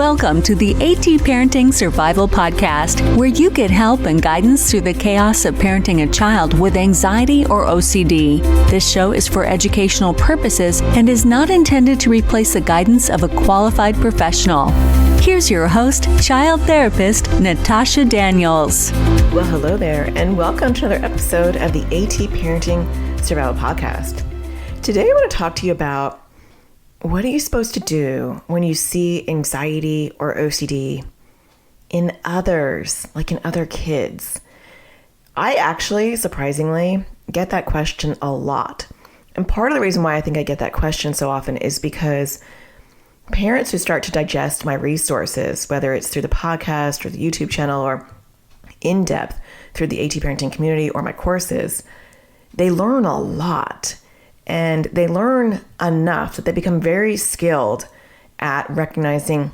Welcome to the AT Parenting Survival Podcast, where you get help and guidance through the chaos of parenting a child with anxiety or OCD. This show is for educational purposes and is not intended to replace the guidance of a qualified professional. Here's your host, child therapist, Natasha Daniels. Well, hello there, and welcome to another episode of the AT Parenting Survival Podcast. Today, I want to talk to you about what are you supposed to do when you see anxiety or OCD in others, like in other kids? I actually, surprisingly, get that question a lot. And part of the reason why I think I get that question so often is because parents who start to digest my resources, whether it's through the podcast or the YouTube channel or in depth through the AT Parenting community or my courses, they learn a lot. And they learn enough that they become very skilled at recognizing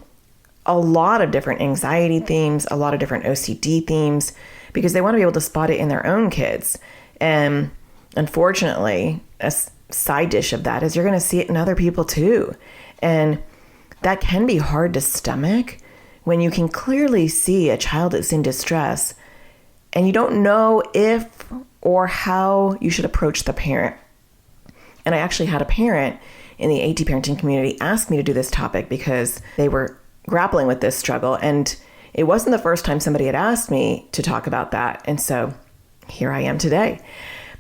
a lot of different anxiety themes, a lot of different OCD themes, because they want to be able to spot it in their own kids. And unfortunately, a side dish of that is you're going to see it in other people too. And that can be hard to stomach when you can clearly see a child that's in distress and you don't know if or how you should approach the parent. And I actually had a parent in the AT Parenting community ask me to do this topic because they were grappling with this struggle. And it wasn't the first time somebody had asked me to talk about that. And so here I am today.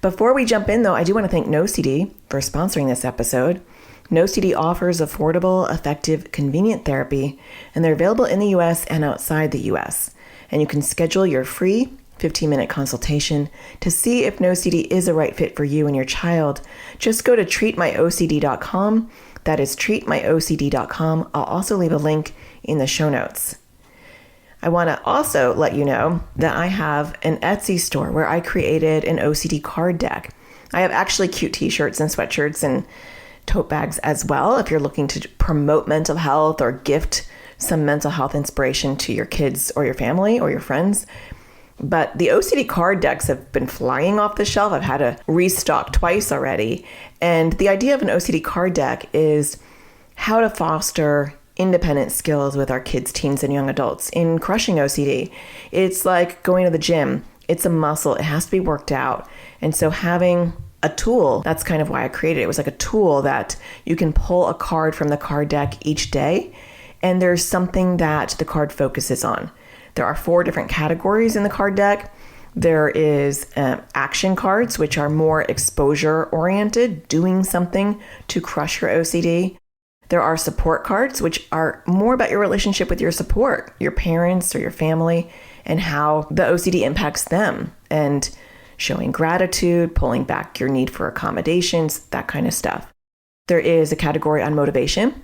Before we jump in, though, I do want to thank NoCD for sponsoring this episode. NoCD offers affordable, effective, convenient therapy, and they're available in the US and outside the US. And you can schedule your free 15-minute consultation to see if NoCD is a right fit for you and your child. Just go to treatmyocd.com. That is treatmyocd.com. I'll also leave a link in the show notes. I want to also let you know that I have an Etsy store where I created an OCD card deck. I have actually cute t-shirts and sweatshirts and tote bags as well if you're looking to promote mental health or gift some mental health inspiration to your kids or your family or your friends. But the OCD card decks have been flying off the shelf. I've had to restock twice already. And the idea of an OCD card deck is how to foster independent skills with our kids, teens, and young adults in crushing OCD. It's like going to the gym. It's a muscle. It has to be worked out. And so having a tool, that's kind of why I created it. It was like a tool that you can pull a card from the card deck each day. And there's something that the card focuses on. There are 4 different categories in the card deck. There is action cards, which are more exposure oriented, doing something to crush your OCD. There are support cards, which are more about your relationship with your support, your parents or your family, and how the OCD impacts them, and showing gratitude, pulling back your need for accommodations, that kind of stuff. There is a category on motivation.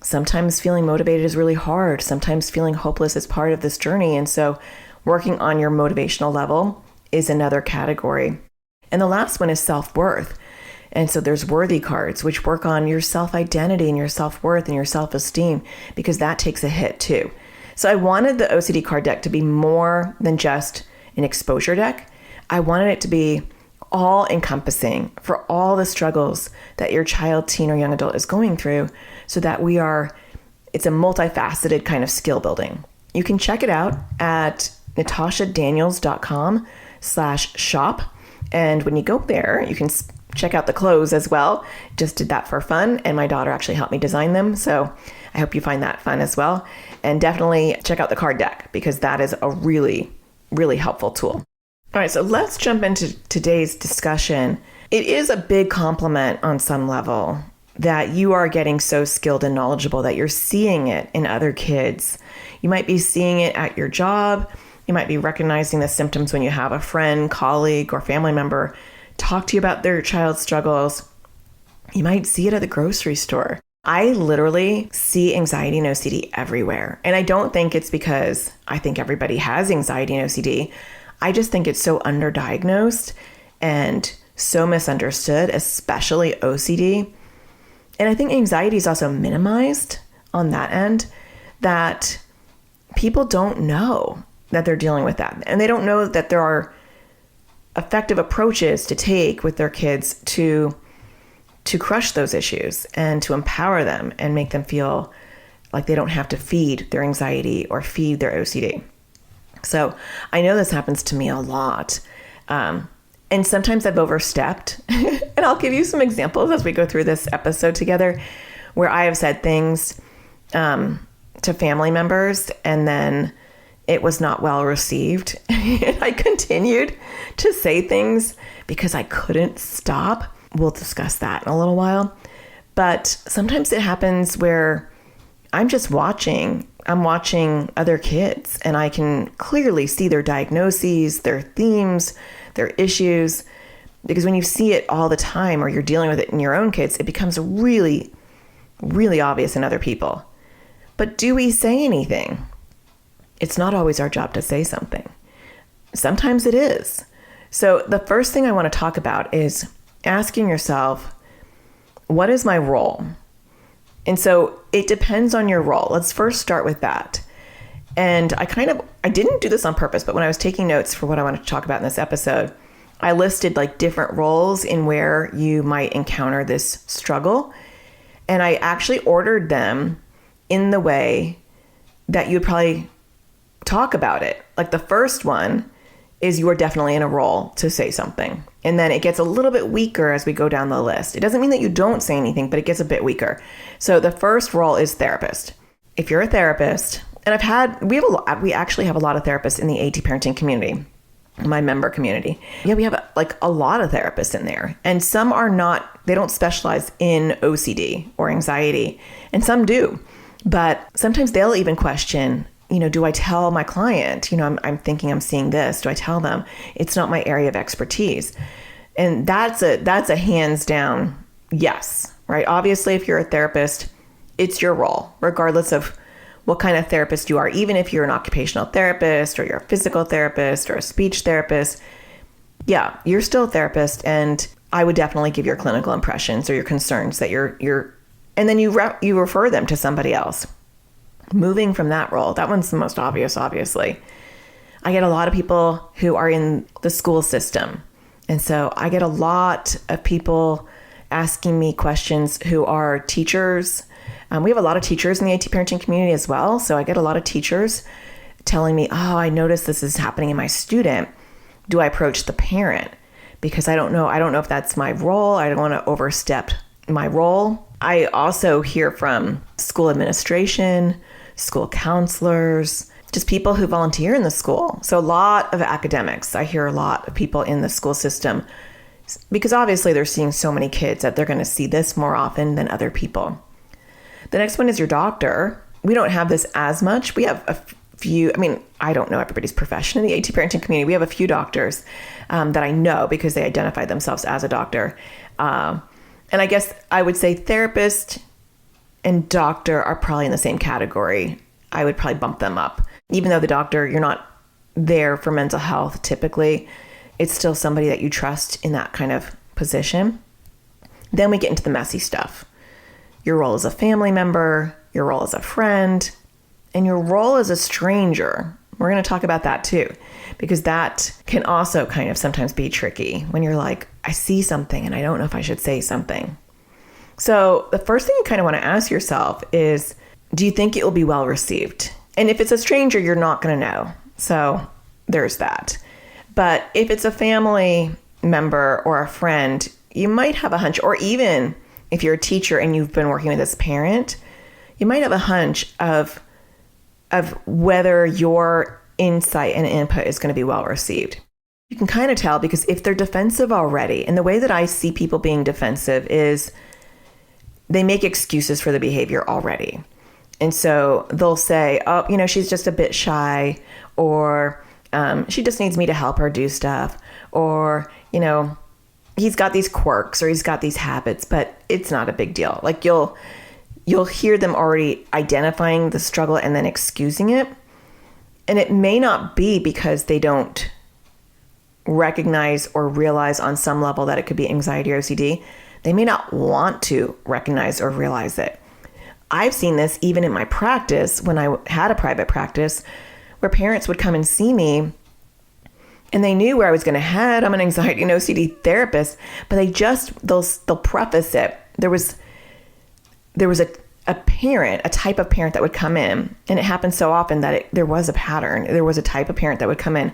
Sometimes feeling motivated is really hard. Sometimes feeling hopeless is part of this journey. And so working on your motivational level is another category. And the last one is self-worth. And so there's worthy cards, which work on your self-identity and your self-worth and your self-esteem, because that takes a hit too. So I wanted the OCD card deck to be more than just an exposure deck. I wanted it to be all encompassing for all the struggles that your child, teen, or young adult is going through, so that it's a multifaceted kind of skill building. You can check it out at natashadaniels.com/shop. And when you go there, you can check out the clothes as well. Just did that for fun. And my daughter actually helped me design them. So I hope you find that fun as well. And definitely check out the card deck, because that is a really, really helpful tool. All right, so let's jump into today's discussion. It is a big compliment on some level that you are getting so skilled and knowledgeable that you're seeing it in other kids. You might be seeing it at your job. You might be recognizing the symptoms when you have a friend, colleague, or family member talk to you about their child's struggles. You might see it at the grocery store. I literally see anxiety and OCD everywhere. And I don't think it's because I think everybody has anxiety and OCD. I just think it's so underdiagnosed and so misunderstood, especially OCD. And I think anxiety is also minimized on that end, that people don't know that they're dealing with that. And they don't know that there are effective approaches to take with their kids to crush those issues and to empower them and make them feel like they don't have to feed their anxiety or feed their OCD. So I know this happens to me a lot. And sometimes I've overstepped. And I'll give you some examples as we go through this episode together where I have said things to family members and then it was not well received. And I continued to say things because I couldn't stop. We'll discuss that in a little while. But sometimes it happens where I'm just watching. I'm watching other kids and I can clearly see their diagnoses, their themes, their issues. Because when you see it all the time or you're dealing with it in your own kids, it becomes really, really obvious in other people. But do we say anything? It's not always our job to say something. Sometimes it is. So the first thing I want to talk about is asking yourself, what is my role? And so it depends on your role. Let's first start with that. And I didn't do this on purpose, but when I was taking notes for what I wanted to talk about in this episode, I listed like different roles in where you might encounter this struggle. And I actually ordered them in the way that you'd probably talk about it. Like the first one is you are definitely in a role to say something. And then it gets a little bit weaker as we go down the list. It doesn't mean that you don't say anything, but it gets a bit weaker. So the first role is therapist. If you're a therapist, and we actually have a lot of therapists in the AT parenting community, my member community. Yeah, we have like a lot of therapists in there. And some they don't specialize in OCD or anxiety, and some do. But sometimes they'll even question, do I tell my client, I'm thinking I'm seeing this. Do I tell them? It's not my area of expertise. And that's a hands down yes, right? Obviously, if you're a therapist, it's your role, regardless of what kind of therapist you are. Even if you're an occupational therapist or you're a physical therapist or a speech therapist, yeah, you're still a therapist. And I would definitely give your clinical impressions or your concerns that and then you refer them to somebody else. Moving from that role, that one's the most obvious, obviously. I get a lot of people who are in the school system. And so I get a lot of people asking me questions who are teachers. We have a lot of teachers in the AT parenting community as well. So I get a lot of teachers telling me, oh, I noticed this is happening in my student. Do I approach the parent? Because I don't know if that's my role. I don't want to overstep my role. I also hear from school administration, school counselors, just people who volunteer in the school. So a lot of academics. I hear a lot of people in the school system because obviously they're seeing so many kids that they're going to see this more often than other people. The next one is your doctor. We don't have this as much. We have a few, I don't know everybody's profession in the AT parenting community. We have a few doctors that I know because they identify themselves as a doctor. And I guess I would say therapist and doctor are probably in the same category. I would probably bump them up. Even though the doctor, you're not there for mental health typically, it's still somebody that you trust in that kind of position. Then we get into the messy stuff. Your role as a family member, your role as a friend, and your role as a stranger. We're going to talk about that too, because that can also kind of sometimes be tricky when you're like, I see something and I don't know if I should say something. So the first thing you kind of want to ask yourself is, do you think it will be well received? And if it's a stranger, you're not going to know. So there's that. But if it's a family member or a friend, you might have a hunch, or even if you're a teacher and you've been working with this parent, you might have a hunch of whether your insight and input is going to be well received. You can kind of tell because if they're defensive already, and the way that I see people being defensive is they make excuses for the behavior already. And so they'll say, oh, she's just a bit shy, or she just needs me to help her do stuff, or, he's got these quirks or he's got these habits, but it's not a big deal. Like you'll hear them already identifying the struggle and then excusing it. And it may not be because they don't recognize or realize on some level that it could be anxiety or OCD. They may not want to recognize or realize it. I've seen this even in my practice when I had a private practice where parents would come and see me and they knew where I was going to head. I'm an anxiety and OCD therapist, but they'll preface it. There was a a type of parent that would come in, and it happened so often that there was a pattern. There was a type of parent that would come in,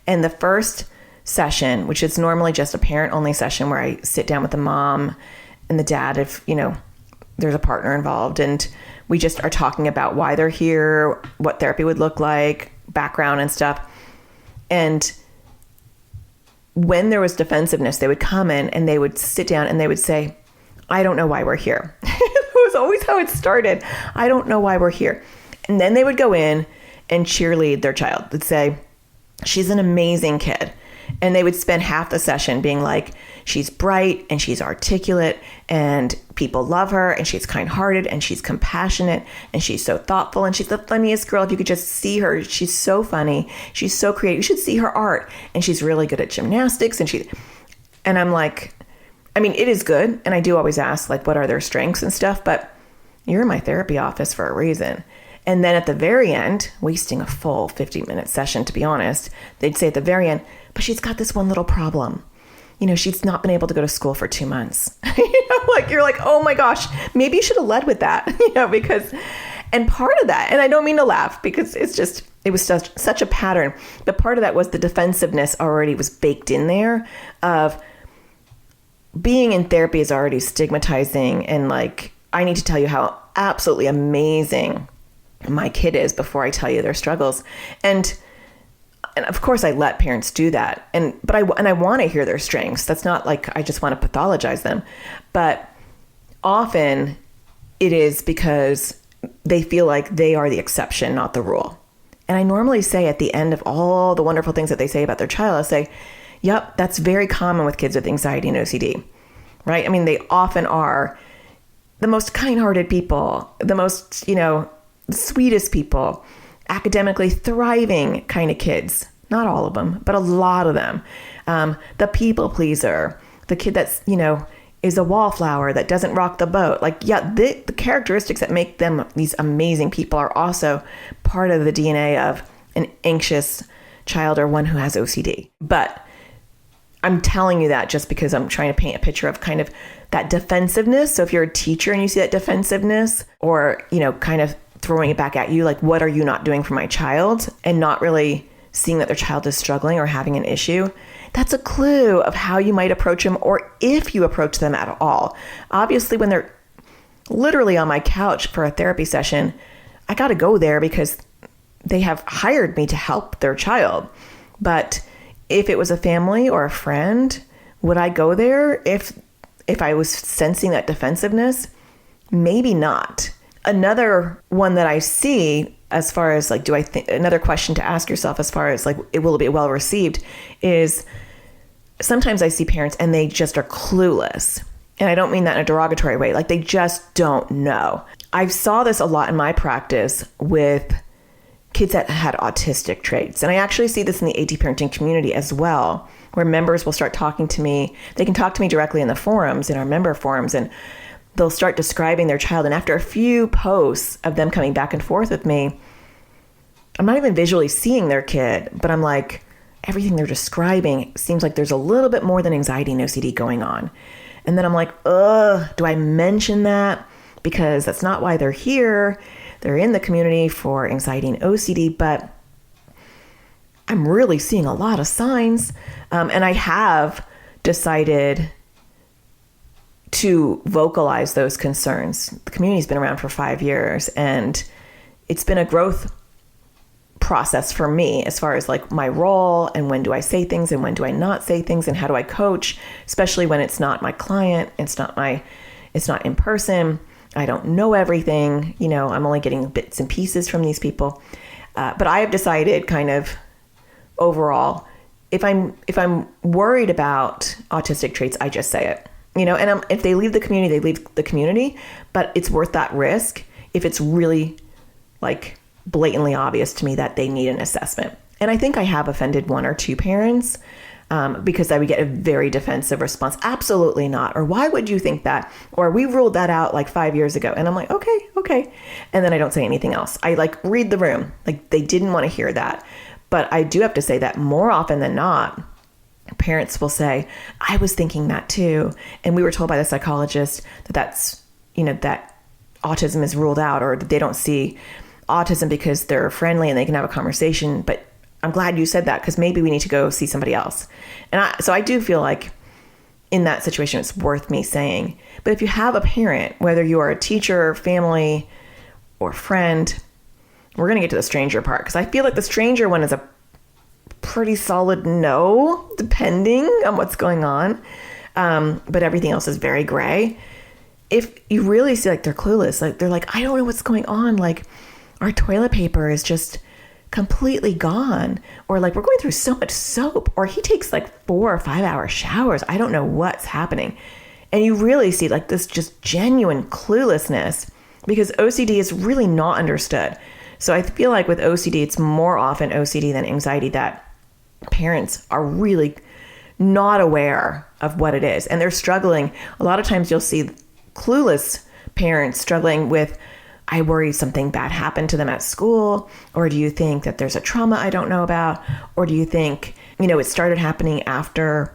and the first session, which is normally just a parent only session where I sit down with the mom and the dad, if, there's a partner involved, and we just are talking about why they're here, what therapy would look like, background and stuff. And when there was defensiveness, they would come in and they would sit down and they would say, I don't know why we're here. It was always how it started. I don't know why we're here. And then they would go in and cheerlead their child. They'd say, she's an amazing kid. And they would spend half the session being like, she's bright and she's articulate and people love her and she's kind-hearted and she's compassionate and she's so thoughtful and she's the funniest girl. If you could just see her, she's so funny. She's so creative. You should see her art. And she's really good at gymnastics. And I'm like, I mean, it is good. And I do always ask, like, what are their strengths and stuff? But you're in my therapy office for a reason. And then at the very end, wasting a full 50-minute session, to be honest, they'd say at the very end, but she's got this one little problem. She's not been able to go to school for 2 months. You're like, oh my gosh, maybe you should have led with that, and part of that, and I don't mean to laugh because it was such a pattern, but part of that was the defensiveness already was baked in there of being in therapy is already stigmatizing. And like, I need to tell you how absolutely amazing my kid is before I tell you their struggles. And of course I let parents do that. But I want to hear their strengths. That's not like I just want to pathologize them. But often it is because they feel like they are the exception, not the rule. And I normally say at the end of all the wonderful things that they say about their child, I'll say, yep, that's very common with kids with anxiety and OCD, right? I mean, they often are the most kind-hearted people, the most, the sweetest people, academically thriving kind of kids. Not all of them, but a lot of them. The people pleaser, the kid that's, is a wallflower that doesn't rock the boat. The characteristics that make them these amazing people are also part of the DNA of an anxious child or one who has OCD. But I'm telling you that just because I'm trying to paint a picture of kind of that defensiveness. So if you're a teacher and you see that defensiveness or, kind of throwing it back at you, like, what are you not doing for my child? And not really seeing that their child is struggling or having an issue. That's a clue of how you might approach them, or if you approach them at all. Obviously, when they're literally on my couch for a therapy session, I got to go there because they have hired me to help their child. But if it was a family or a friend, would I go there if I was sensing that defensiveness? Maybe not. Another one that I see as far as like, another question to ask yourself as far as like, will it be well received, is sometimes I see parents and they just are clueless. And I don't mean that in a derogatory way. Like, they just don't know. I saw this a lot in my practice with kids that had autistic traits. And I actually see this in the AT parenting community as well, where members will start talking to me. They can talk to me directly in the forums, in our member forums, and they'll start describing their child. And after a few posts of them coming back and forth with me, I'm not even visually seeing their kid, but I'm like, everything they're describing seems like there's a little bit more than anxiety and OCD going on. And then I'm like, do I mention that? Because that's not why they're here. They're in the community for anxiety and OCD, but I'm really seeing a lot of signs. And I have decided to vocalize those concerns. The community's been around for 5 years, and it's been a growth process for me as far as like my role and when do I say things and when do I not say things and how do I coach, especially when it's not my client, it's not in person. I don't know everything, I'm only getting bits and pieces from these people. But I have decided kind of overall, if I'm worried about autistic traits, I just say it. And if they leave the community, they leave the community, but it's worth that risk if it's really like blatantly obvious to me that they need an assessment. And I think I have offended one or two parents because I would get a very defensive response. Absolutely not. Or why would you think that? Or we ruled that out like 5 years ago. And I'm like, okay. And then I don't say anything else. I like read the room. Like, they didn't want to hear that. But I do have to say that more often than not, parents will say, I was thinking that too. And we were told by the psychologist that that's, that autism is ruled out, or they don't see autism because they're friendly and they can have a conversation. But I'm glad you said that, because maybe we need to go see somebody else. So I do feel like in that situation, it's worth me saying. But if you have a parent, whether you are a teacher, family, or friend, we're going to get to the stranger part, because I feel like the stranger one is a pretty solid no, depending on what's going on. But everything else is very gray. If you really see like they're clueless, like they're like, I don't know what's going on. Like our toilet paper is just completely gone. Or like we're going through so much soap. Or he takes like 4 or 5 hour showers. I don't know what's happening. And you really see like this just genuine cluelessness, because OCD is really not understood. So I feel like with OCD, it's more often OCD than anxiety, that parents are really not aware of what it is. And they're struggling. A lot of times you'll see clueless parents struggling with, I worry something bad happened to them at school. Or do you think that there's a trauma I don't know about? Or do you think, it started happening after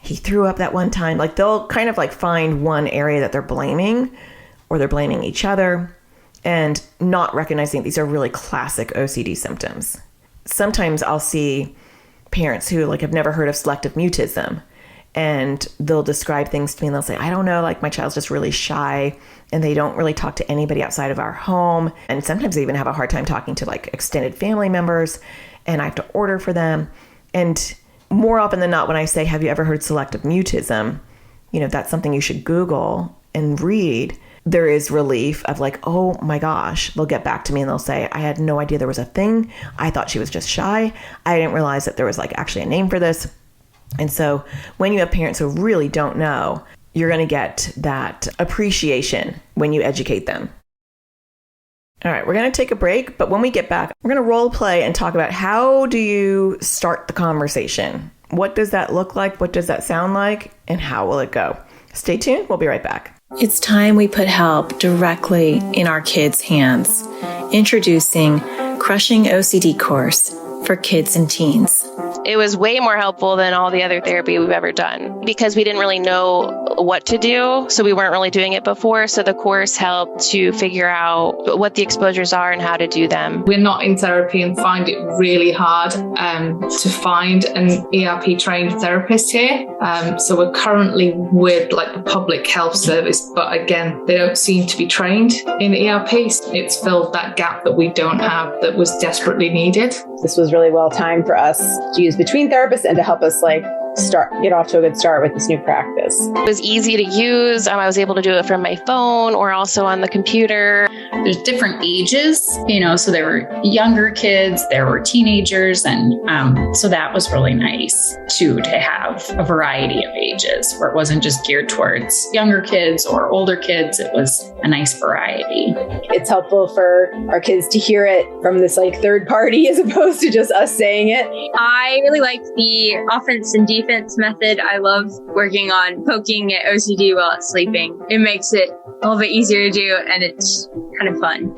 he threw up that one time? Like they'll kind of like find one area that they're blaming, or they're blaming each other, and not recognizing these are really classic OCD symptoms. Sometimes I'll see parents who like have never heard of selective mutism, and they'll describe things to me and they'll say, I don't know, like my child's just really shy and they don't really talk to anybody outside of our home. And sometimes they even have a hard time talking to like extended family members, and I have to order for them. And more often than not, when I say, have you ever heard selective mutism? That's something you should Google and read. There is relief of like, oh my gosh, they'll get back to me and they'll say, I had no idea there was a thing. I thought she was just shy. I didn't realize that there was like actually a name for this. And so when you have parents who really don't know, you're going to get that appreciation when you educate them. All right, we're going to take a break, but when we get back, we're going to role play and talk about how do you start the conversation? What does that look like? What does that sound like? And how will it go? Stay tuned. We'll be right back. It's time we put help directly in our kids' hands. Introducing Crushing OCD course for kids and teens. It was way more helpful than all the other therapy we've ever done, because we didn't really know what to do. So we weren't really doing it before. So the course helped to figure out what the exposures are and how to do them. We're not in therapy and find it really hard to find an ERP trained therapist here. So we're currently with like the public health service, but again, they don't seem to be trained in ERP. It's filled that gap that we don't have that was desperately needed. This was really well timed for us to use between therapists and to help us get off to a good start with this new practice. It was easy to use. I was able to do it from my phone or also on the computer. There's different ages, so there were younger kids, there were teenagers, and so that was really nice too, to have a variety of ages where it wasn't just geared towards younger kids or older kids. It was a nice variety. It's helpful for our kids to hear it from this third party as opposed to just us saying it. I really like the offense and defense method. I love working on poking at OCD while it's sleeping. It makes it a little bit easier to do, and it's kind of fun.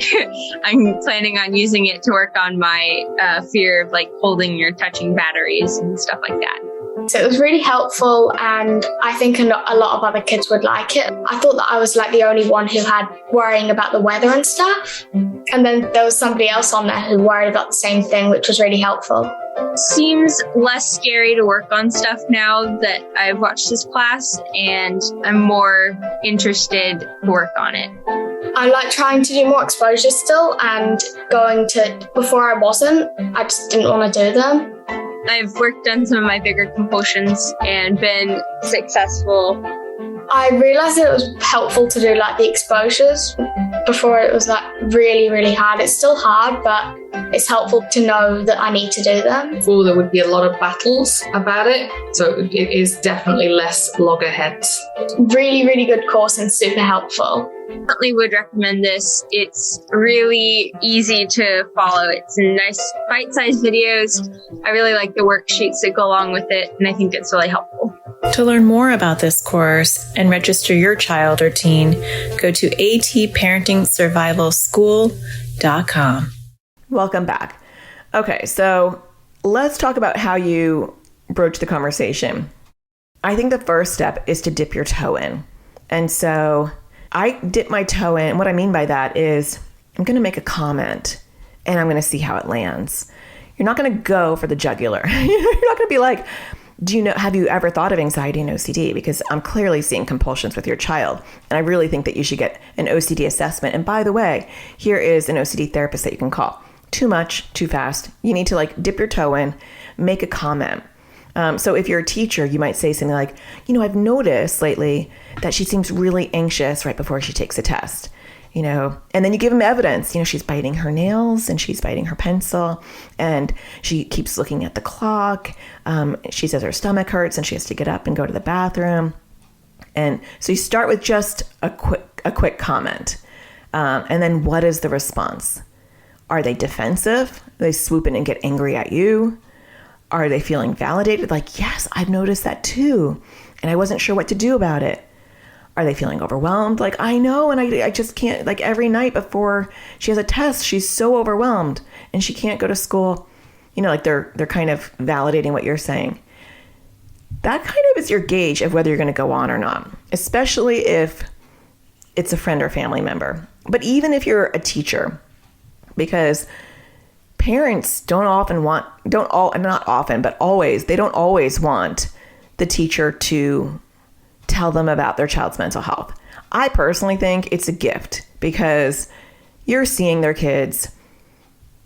I'm planning on using it to work on my fear of holding or touching batteries and stuff like that. So it was really helpful, and I think a lot of other kids would like it. I thought that I was the only one who had worrying about the weather and stuff. And then there was somebody else on there who worried about the same thing, which was really helpful. Seems less scary to work on stuff now that I've watched this class, and I'm more interested to work on it. I like trying to do more exposures still, and before I wasn't, I just didn't want to do them. I've worked on some of my bigger compulsions and been successful. I realized that it was helpful to do the exposures. Before it was really, really hard. It's still hard, but it's helpful to know that I need to do them. Before there would be a lot of battles about it, so it is definitely less loggerheads. Really, really good course and super helpful. Definitely would recommend this. It's really easy to follow. It's nice bite-sized videos. I really like the worksheets that go along with it, and I think it's really helpful. To learn more about this course and register your child or teen, go to atparentingsurvivalschool.com. Welcome back. Okay, so let's talk about how you broach the conversation. I think the first step is to dip your toe in. And so I dip my toe in. What I mean by that is I'm going to make a comment and I'm going to see how it lands. You're not going to go for the jugular. You're not going to be like, have you ever thought of anxiety and OCD? Because I'm clearly seeing compulsions with your child. And I really think that you should get an OCD assessment. And by the way, here is an OCD therapist that you can call. Too much, too fast. You need to like dip your toe in, make a comment. So if you're a teacher, you might say something like, I've noticed lately that she seems really anxious right before she takes a test. And then you give them evidence. She's biting her nails and she's biting her pencil and she keeps looking at the clock. She says her stomach hurts and she has to get up and go to the bathroom. And so you start with just a quick comment. And then what is the response? Are they defensive? They swoop in and get angry at you? Are they feeling validated? Like, yes, I've noticed that too. And I wasn't sure what to do about it. Are they feeling overwhelmed? Like, I know, and I just can't, like every night before she has a test, she's so overwhelmed and she can't go to school. Like they're kind of validating what you're saying. That kind of is your gauge of whether you're going to go on or not, especially if it's a friend or family member. But even if you're a teacher, because parents they don't always want the teacher to tell them about their child's mental health. I personally think it's a gift because you're seeing their kids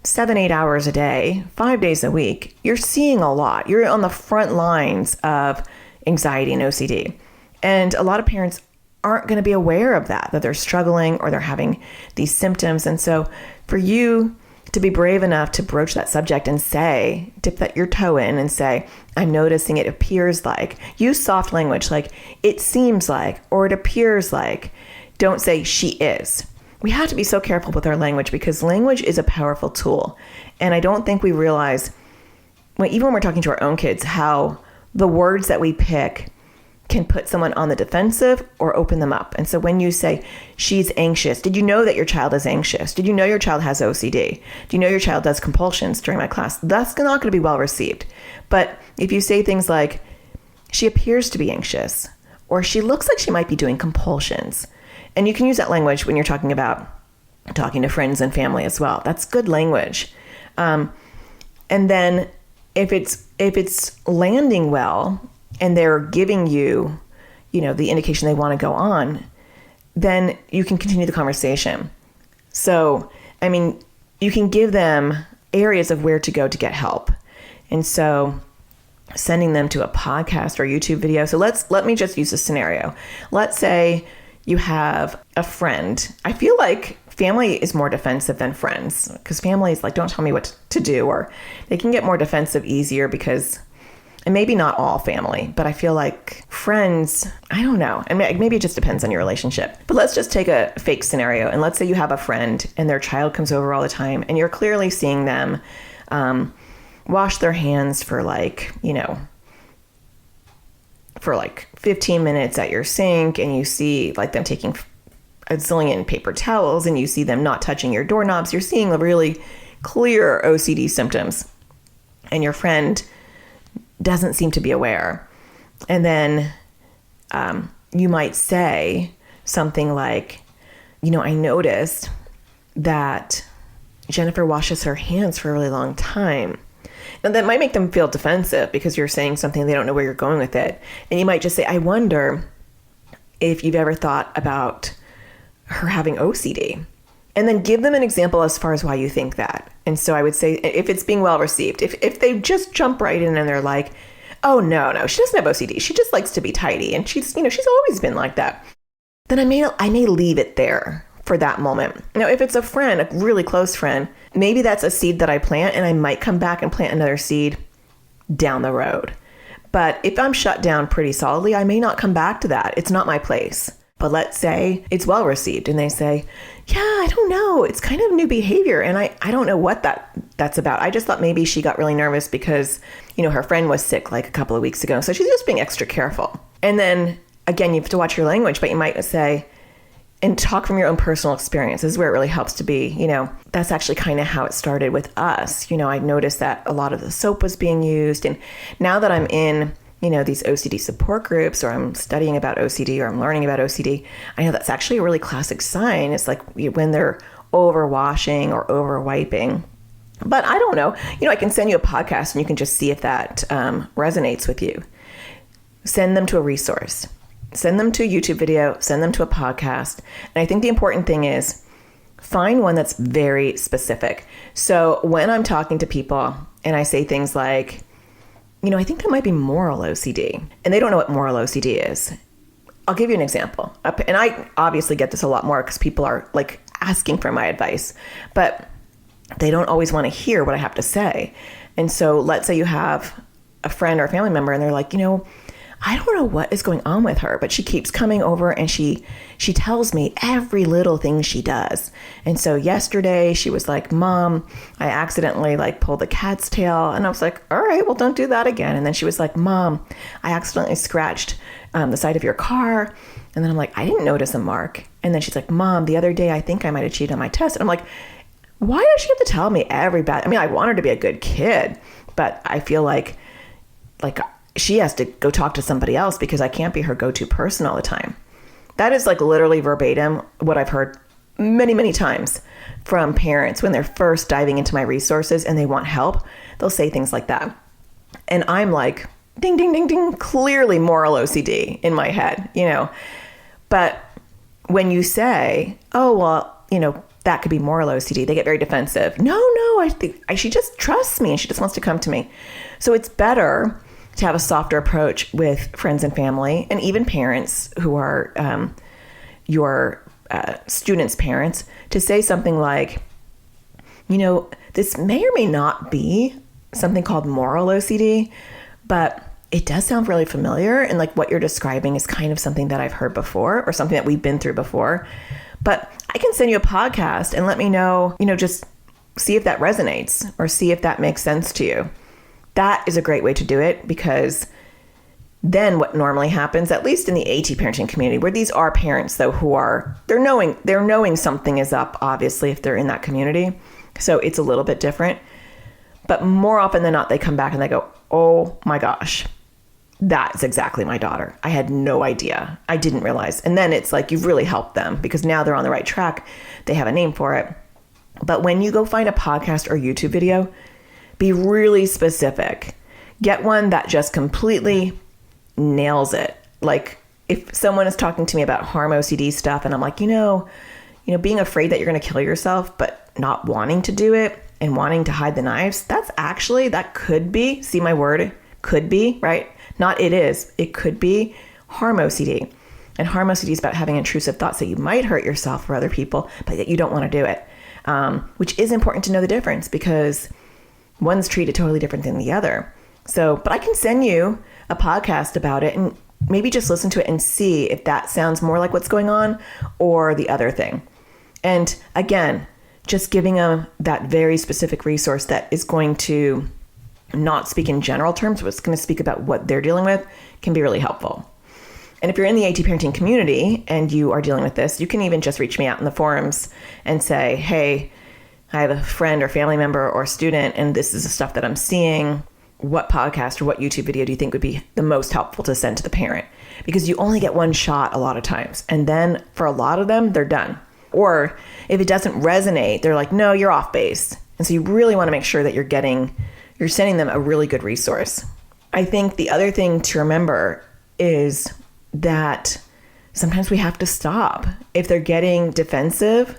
7-8 hours a day, 5 days a week. You're seeing a lot. You're on the front lines of anxiety and OCD. And a lot of parents aren't going to be aware of that they're struggling or they're having these symptoms. And so for you to be brave enough to broach that subject and dip your toe in and say, I'm noticing it appears like, use soft language like it seems like, or it appears like. Don't say she is. We have to be so careful with our language because language is a powerful tool. And I don't think we realize, even when we're talking to our own kids, how the words that we pick can put someone on the defensive or open them up. And so when you say she's anxious, did you know that your child is anxious? Did you know your child has OCD? Do you know your child does compulsions during my class? That's not going to be well received. But if you say things like she appears to be anxious or she looks like she might be doing compulsions, and you can use that language when you're talking to friends and family as well. That's good language. And then if it's landing well, and they're giving you, the indication they want to go on, then you can continue the conversation. So, you can give them areas of where to go to get help. And so sending them to a podcast or YouTube video. So let me just use a scenario. Let's say you have a friend. I feel like family is more defensive than friends because family is like, don't tell me what to do, or they can get more defensive easier because, and maybe not all family, but I feel like friends, I don't know. And maybe it just depends on your relationship. But let's just take a fake scenario. And let's say you have a friend and their child comes over all the time and you're clearly seeing them wash their hands for 15 minutes at your sink, and you see like them taking a zillion paper towels and you see them not touching your doorknobs. You're seeing the really clear OCD symptoms and your friend doesn't seem to be aware. And then you might say something like, I noticed that Jennifer washes her hands for a really long time. Now that might make them feel defensive because you're saying something, they don't know where you're going with it. And you might just say, I wonder if you've ever thought about her having OCD. And then give them an example as far as why you think that. And so I would say, if it's being well received, if they just jump right in and they're like, oh, no, she doesn't have OCD. She just likes to be tidy. And she's always been like that. Then I may leave it there for that moment. Now, if it's a friend, a really close friend, maybe that's a seed that I plant and I might come back and plant another seed down the road. But if I'm shut down pretty solidly, I may not come back to that. It's not my place. But let's say it's well received and they say, yeah, I don't know. It's kind of new behavior. And I don't know what that's about. I just thought maybe she got really nervous because, her friend was sick like a couple of weeks ago. So she's just being extra careful. And then again, you have to watch your language, but you might say, and talk from your own personal experience. This is where it really helps to be, that's actually kind of how it started with us. I noticed that a lot of the soap was being used. And now that I'm in these OCD support groups, or I'm studying about OCD, or I'm learning about OCD, I know that's actually a really classic sign. It's like when they're overwashing or over wiping. But I don't know. I can send you a podcast and you can just see if that resonates with you. Send them to a resource. Send them to a YouTube video. Send them to a podcast. And I think the important thing is find one that's very specific. So when I'm talking to people and I say things like, I think that might be moral OCD, and they don't know what moral OCD is, I'll give you an example. And I obviously get this a lot more because people are like asking for my advice, but they don't always want to hear what I have to say. And so let's say you have a friend or a family member and they're like, I don't know what is going on with her, but she keeps coming over and she tells me every little thing she does. And so yesterday she was like, Mom, I accidentally pulled the cat's tail. And I was like, all right, well, don't do that again. And then she was like, Mom, I accidentally scratched the side of your car. And then I'm like, I didn't notice a mark. And then she's like, Mom, the other day, I think I might have cheated on my test. And I'm like, why does she have to tell me every bad? I mean, I want her to be a good kid, but I feel like she has to go talk to somebody else because I can't be her go-to person all the time. That is literally verbatim what I've heard many, many times from parents when they're first diving into my resources and they want help. They'll say things like that. And I'm like, ding, ding, ding, ding, clearly moral OCD in my head, But when you say, oh, well, that could be moral OCD, they get very defensive. No, I think she just trusts me and she just wants to come to me. So it's better to have a softer approach with friends and family and even parents who are your students' parents, to say something like, this may or may not be something called moral OCD, but it does sound really familiar. And what you're describing is kind of something that I've heard before or something that we've been through before. But I can send you a podcast and let me know, just see if that resonates or see if that makes sense to you. That is a great way to do it, because then what normally happens, at least in the AT parenting community, where these are parents though who are, they're knowing something is up, obviously, if they're in that community. So it's a little bit different. But more often than not, they come back and they go, oh my gosh, that's exactly my daughter. I had no idea. I didn't realize. And then it's like you've really helped them because now they're on the right track. They have a name for it. But when you go find a podcast or YouTube video, be really specific. Get one that just completely nails it. If someone is talking to me about harm OCD stuff and I'm like, being afraid that you're going to kill yourself, but not wanting to do it and wanting to hide the knives, that could be, see my word, could be, right? Not it is, it could be harm OCD. And harm OCD is about having intrusive thoughts that you might hurt yourself or other people, but that you don't want to do it, which is important to know the difference because one's treated totally different than the other. So, but I can send you a podcast about it and maybe just listen to it and see if that sounds more like what's going on or the other thing. And again, just giving them that very specific resource that is going to not speak in general terms, but it's going to speak about what they're dealing with can be really helpful. And if you're in the AT parenting community and you are dealing with this, you can even just reach me out in the forums and say, hey, I have a friend or family member or student, and this is the stuff that I'm seeing. What podcast or what YouTube video do you think would be the most helpful to send to the parent? Because you only get one shot a lot of times. And then for a lot of them, they're done. Or if it doesn't resonate, they're like, no, you're off base. And so you really want to make sure that you're sending them a really good resource. I think the other thing to remember is that sometimes we have to stop. If they're getting defensive,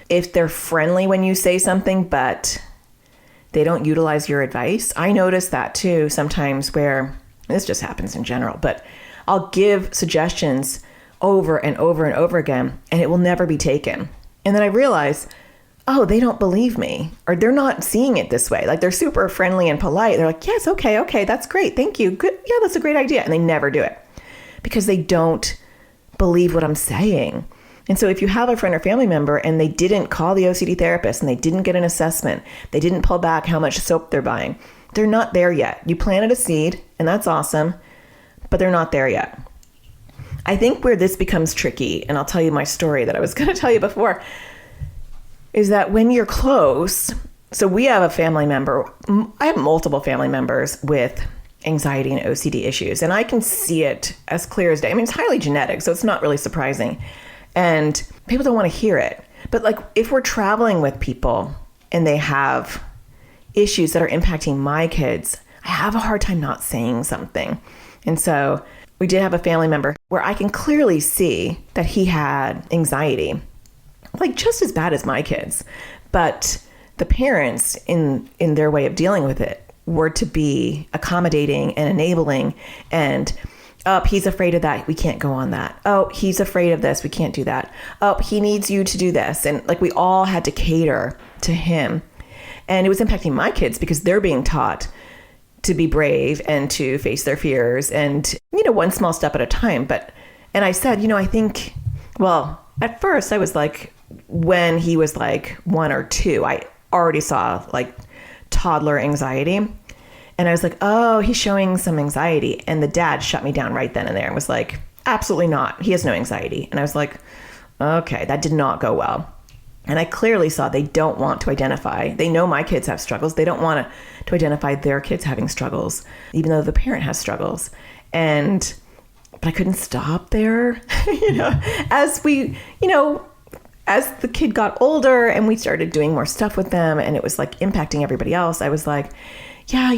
if they're friendly when you say something, but they don't utilize your advice. I notice that too sometimes where, this just happens in general, but I'll give suggestions over and over and over again, and it will never be taken. And then I realize, oh, they don't believe me, or they're not seeing it this way. They're super friendly and polite. They're like, yes, okay, that's great. Thank you. Good. Yeah, that's a great idea. And they never do it because they don't believe what I'm saying. And so if you have a friend or family member and they didn't call the OCD therapist and they didn't get an assessment, they didn't pull back how much soap they're buying, they're not there yet. You planted a seed and that's awesome, but they're not there yet. I think where this becomes tricky, and I'll tell you my story that I was going to tell you before, is that when you're close, so we have a family member, I have multiple family members with anxiety and OCD issues. And I can see it as clear as day. I mean, it's highly genetic, so it's not really surprising. And people don't want to hear it. But like, if we're traveling with people and they have issues that are impacting my kids, I have a hard time not saying something. And so we did have a family member where I can clearly see that he had anxiety, like just as bad as my kids. But the parents in their way of dealing with it were to be accommodating and enabling, and oh, he's afraid of that, we can't go on that. Oh, he's afraid of this, we can't do that. Oh, he needs you to do this. And like, we all had to cater to him. And it was impacting my kids because they're being taught to be brave and to face their fears and, one small step at a time. And I said, I think, well, at first I was like, when he was like 1 or 2, I already saw like toddler anxiety. And I was like, oh, he's showing some anxiety. And the dad shut me down right then and there and was like, absolutely not. He has no anxiety. And I was like, okay, that did not go well. And I clearly saw they don't want to identify. They know my kids have struggles. They don't want to identify their kids having struggles, even though the parent has struggles. But I couldn't stop there. As the kid got older and we started doing more stuff with them and it was like impacting everybody else, I was like, yeah,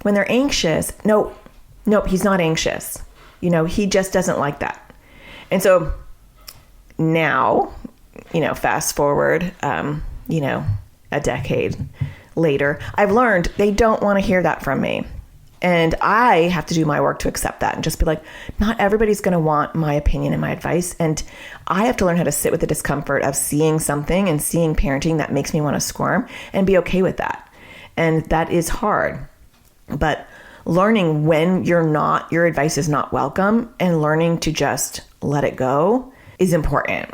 when they're anxious, nope, he's not anxious. He just doesn't like that. And so now, fast forward, a decade later, I've learned they don't want to hear that from me. And I have to do my work to accept that and just be like, not everybody's going to want my opinion and my advice. And I have to learn how to sit with the discomfort of seeing something and seeing parenting that makes me want to squirm and be okay with that. And that is hard. But learning when your advice is not welcome and learning to just let it go is important.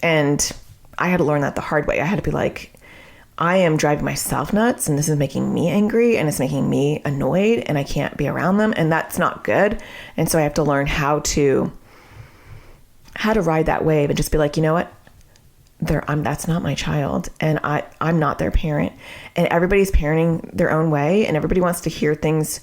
And I had to learn that the hard way. I had to be like, I am driving myself nuts and this is making me angry and it's making me annoyed and I can't be around them and that's not good. And so I have to learn how to ride that wave and just be like, you know what? That's not my child and I'm not their parent, and everybody's parenting their own way and everybody wants to hear things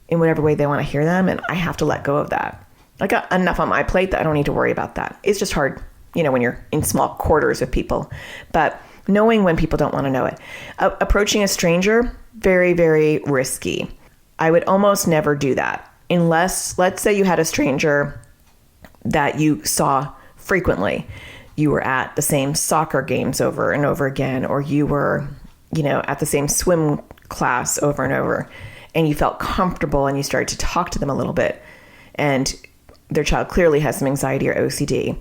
in whatever way they want to hear them. And I have to let go of that. I got enough on my plate that I don't need to worry about that. It's just hard, when you're in small quarters with people, but knowing when people don't want to know it. Approaching a stranger, very, very risky. I would almost never do that unless, let's say you had a stranger that you saw frequently. You were at the same soccer games over and over again, or you were, at the same swim class over and over, and you felt comfortable and you started to talk to them a little bit, and their child clearly has some anxiety or OCD.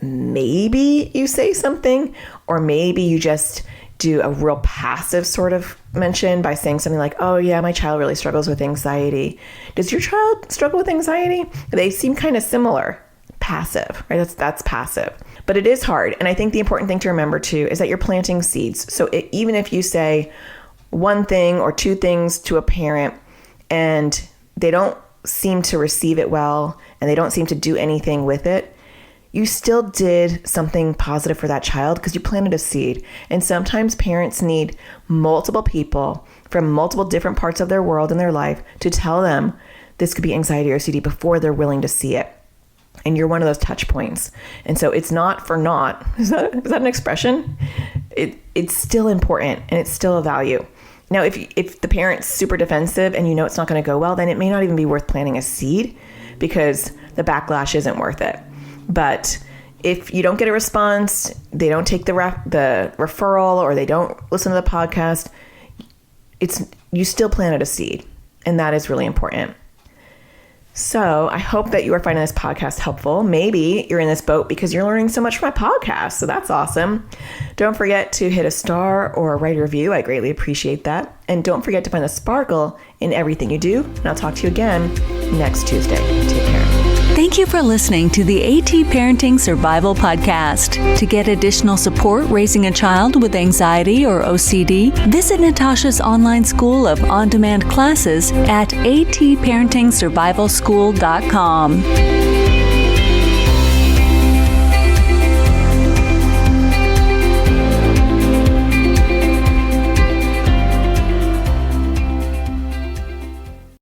Maybe you say something, or maybe you just do a real passive sort of mention by saying something like, oh yeah, my child really struggles with anxiety. Does your child struggle with anxiety? They seem kind of similar. Passive, right? That's passive. But it is hard. And I think the important thing to remember too is that you're planting seeds. So even if you say one thing or two things to a parent and they don't seem to receive it well and they don't seem to do anything with it, you still did something positive for that child because you planted a seed. And sometimes parents need multiple people from multiple different parts of their world and their life to tell them this could be anxiety or OCD before they're willing to see it. And you're one of those touch points. And so it's not for naught. Is that an expression? It's still important and it's still a value. Now, if the parent's super defensive and it's not going to go well, then it may not even be worth planting a seed because the backlash isn't worth it. But if you don't get a response, they don't take the referral, or they don't listen to the podcast, you still planted a seed, and that is really important. So I hope that you are finding this podcast helpful. Maybe you're in this boat because you're learning so much from my podcast, so that's awesome. Don't forget to hit a star or write a review. I greatly appreciate that. And don't forget to find the sparkle in everything you do. And I'll talk to you again next Tuesday. Take care. Thank you for listening to the AT Parenting Survival Podcast. To get additional support raising a child with anxiety or OCD, visit Natasha's online school of on-demand classes at atparentingsurvivalschool.com.